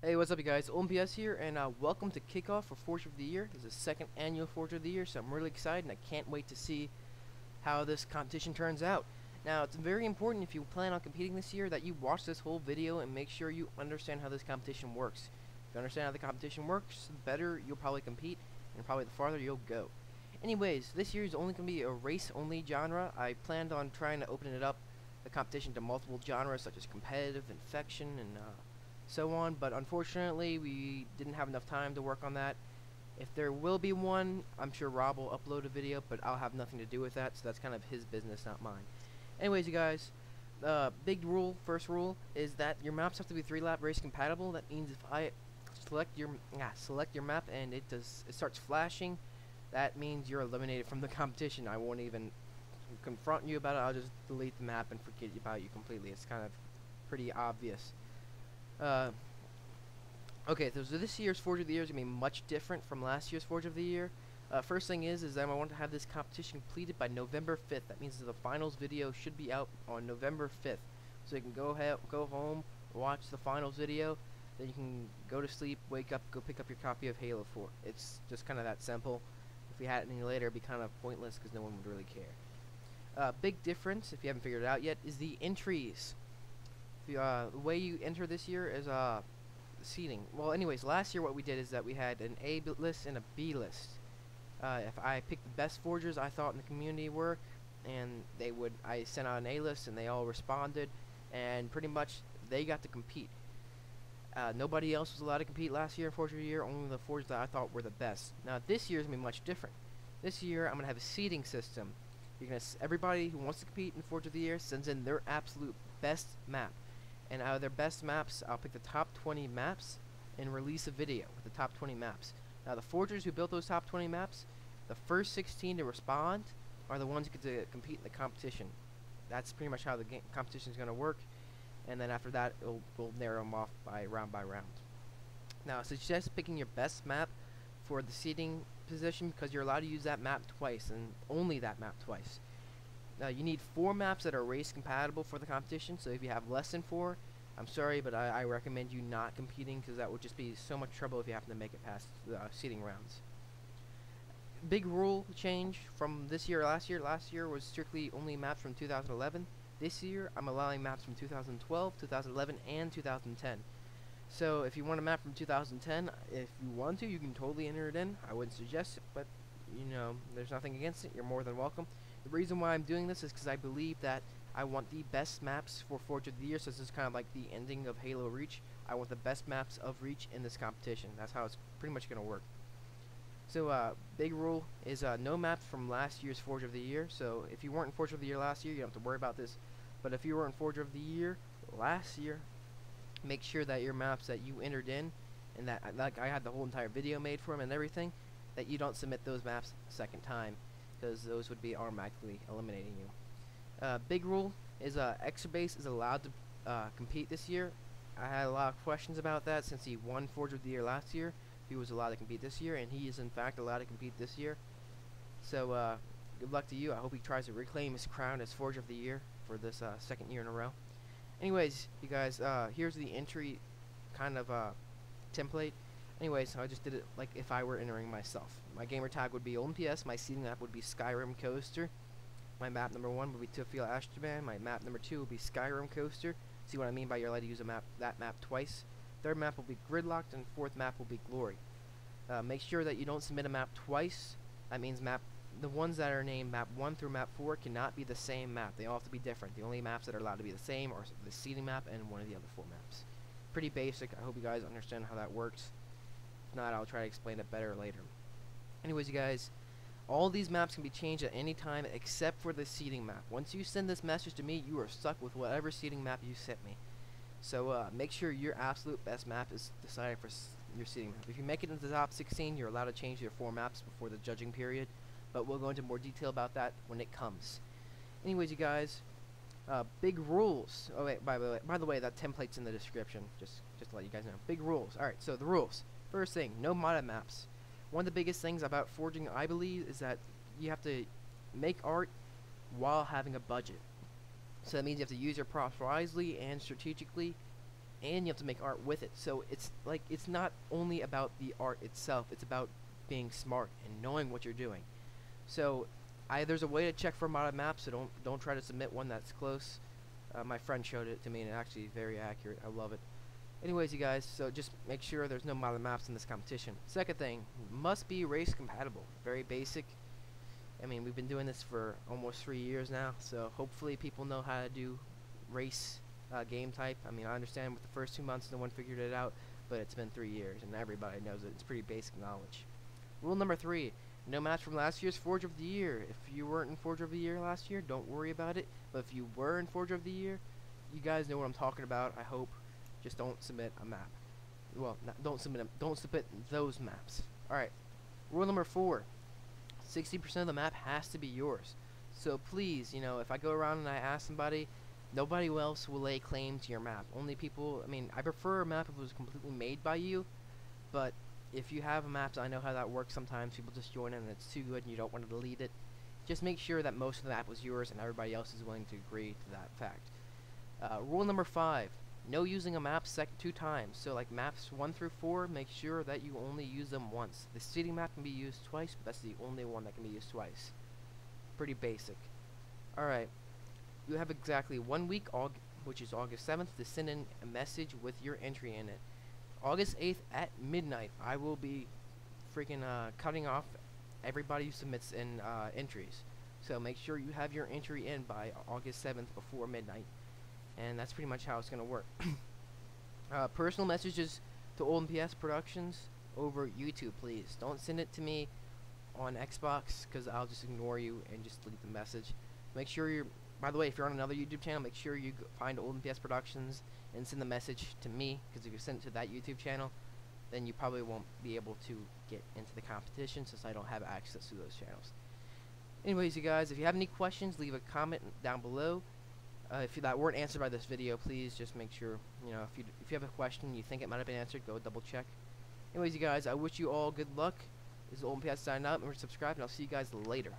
Hey, what's up, you guys? oldmps here, and welcome to Kickoff for Forge of the Year. This is the second annual Forge of the Year, so I'm really excited, and I can't wait to see how this competition turns out. Now, it's very important if you plan on competing this year that you watch this whole video and make sure you understand how this competition works. If you understand how the competition works, the better you'll probably compete, and probably the farther you'll go. Anyways, this year is only going to be a race-only genre. I planned on trying to open it up, the competition, to multiple genres such as competitive, infection, and so on, but unfortunately we didn't have enough time to work on that. If there will be one, I'm sure Rob will upload a video, but I'll have nothing to do with that, so that's kind of his business, not mine. Anyways, you guys, first rule, is that your maps have to be 3-lap race compatible. That means if I select your map and it starts flashing, that means you're eliminated from the competition. I won't even confront you about it. I'll just delete the map and forget about you completely. It's kind of pretty obvious. Okay, so this year's Forge of the Year is going to be much different from last year's Forge of the Year. First thing is that I want to have this competition completed by November 5th. That means that the finals video should be out on November 5th. So you can go home, watch the finals video, then you can go to sleep, wake up, go pick up your copy of Halo 4. It's just kind of that simple. If we had it any later, it would be kind of pointless because no one would really care. Big difference, if you haven't figured it out yet, is the entries. The way you enter this year is seating. Well, anyways, last year what we did is that we had an A list and a B list. If I picked the best forgers I thought in the community were, and I sent out an A list and they all responded, and pretty much they got to compete. Nobody else was allowed to compete last year in Forge of the Year, only the forgers that I thought were the best. Now this year is going to be much different. This year I'm going to have a seating system. Everybody who wants to compete in Forge of the Year sends in their absolute best map. And out of their best maps, I'll pick the top 20 maps and release a video with the top 20 maps. Now, the forgers who built those top 20 maps, the first 16 to respond are the ones who get to compete in the competition. That's pretty much how the competition is going to work. And then after that, we'll narrow them off by round. Now, I suggest picking your best map for the seating position because you're allowed to use that map twice, and only that map twice. Now, you need 4 maps that are race compatible for the competition, so if you have less than 4, I'm sorry, but I recommend you not competing because that would just be so much trouble if you happen to make it past the seeding rounds. Big rule change from this year or last year. Last year was strictly only maps from 2011. This year, I'm allowing maps from 2012, 2011, and 2010. So if you want a map from 2010, if you want to, you can totally enter it in. I wouldn't suggest it, but you know, there's nothing against it. You're more than welcome. The reason why I'm doing this is because I believe that I want the best maps for Forge of the Year, so this is kind of like the ending of Halo Reach. I want the best maps of Reach in this competition. That's how it's pretty much going to work. So, big rule is no maps from last year's Forge of the Year. So, if you weren't in Forge of the Year last year, you don't have to worry about this. But if you were in Forge of the Year last year, make sure that your maps that you entered in, and that like I had the whole entire video made for them and everything, that you don't submit those maps a second time, because those would be automatically eliminating you. Big rule is Exabase is allowed to compete this year. I had a lot of questions about that since he won Forge of the Year last year. He was allowed to compete this year, and he is in fact allowed to compete this year. So good luck to you. I hope he tries to reclaim his crown as Forge of the Year for this second year in a row. Anyways, you guys, here's the entry kind of template. Anyways, I just did it like if I were entering myself. My gamer tag would be oldmps, my seeding map would be Skyrim Coaster, my map number 1 would be Tufil Ashtaban, my map number 2 would be Skyrim Coaster. See what I mean by you're allowed to use that map twice. Third map will be Gridlocked, and fourth map will be Glory. Make sure that you don't submit a map twice. That means the ones that are named map 1 through map 4 cannot be the same map. They all have to be different. The only maps that are allowed to be the same are the seeding map and one of the other 4 maps. Pretty basic. I hope you guys understand how that works. If not, I'll try to explain it better later. Anyways, you guys, all these maps can be changed at any time except for the seeding map. Once you send this message to me, you are stuck with whatever seeding map you sent me. So make sure your absolute best map is decided for your seeding map. If you make it into the top 16, you're allowed to change your 4 maps before the judging period, but we'll go into more detail about that when it comes. Anyways, you guys, big rules. Oh wait, by the way, that template's in the description. Just to let you guys know. Big rules. All right, so the rules. First thing, no modded maps. One of the biggest things about forging, I believe, is that you have to make art while having a budget. So that means you have to use your props wisely and strategically and you have to make art with it. So it's like, it's not only about the art itself, it's about being smart and knowing what you're doing. So there's a way to check for modded maps, so don't try to submit one that's close. My friend showed it to me and it's actually very accurate. I love it. Anyways, you guys, so just make sure there's no modded maps in this competition. Second thing, must be race compatible. Very basic. I mean, we've been doing this for almost 3 years now, so hopefully people know how to do race game type. I mean, I understand with the first 2 months no one figured it out, but it's been 3 years and everybody knows it. It's pretty basic knowledge. Rule number 3, no match from last year's Forge of the Year. If you weren't in Forge of the Year last year, don't worry about it. But if you were in Forge of the Year, you guys know what I'm talking about, I hope. Just don't submit a map. Well, don't submit those maps. Alright, rule number 4, 60% of the map has to be yours. So please, you know, if I go around and I ask somebody, nobody else will lay claim to your map. Only people, I mean, I prefer a map if it was completely made by you, but if you have a map, I know how that works sometimes. People just join in and it's too good and you don't want to delete it. Just make sure that most of the map was yours and everybody else is willing to agree to that fact. Rule number 5, no using a map 2 times. So like maps 1 through 4, make sure that you only use them once. The city map can be used twice, but that's the only one that can be used twice. Pretty basic. Alright, you have exactly 1 week, which is August 7th, to send in a message with your entry in it. August 8th at midnight, I will be freaking cutting off everybody who submits in entries. So make sure you have your entry in by August 7th before midnight. And that's pretty much how it's going to work. Personal messages to oldmps Productions over YouTube, please. Don't send it to me on Xbox, because I'll just ignore you and just delete the message. Make sure you're, by the way, if you're on another YouTube channel, make sure you find oldmps Productions and send the message to me, because if you send it to that YouTube channel, then you probably won't be able to get into the competition since I don't have access to those channels. Anyways, you guys, if you have any questions, leave a comment down below. If that weren't answered by this video, please just make sure, you know, if you have a question you think it might have been answered, go double check. Anyways, you guys, I wish you all good luck. This is oldmps signing out, and subscribe, and I'll see you guys later.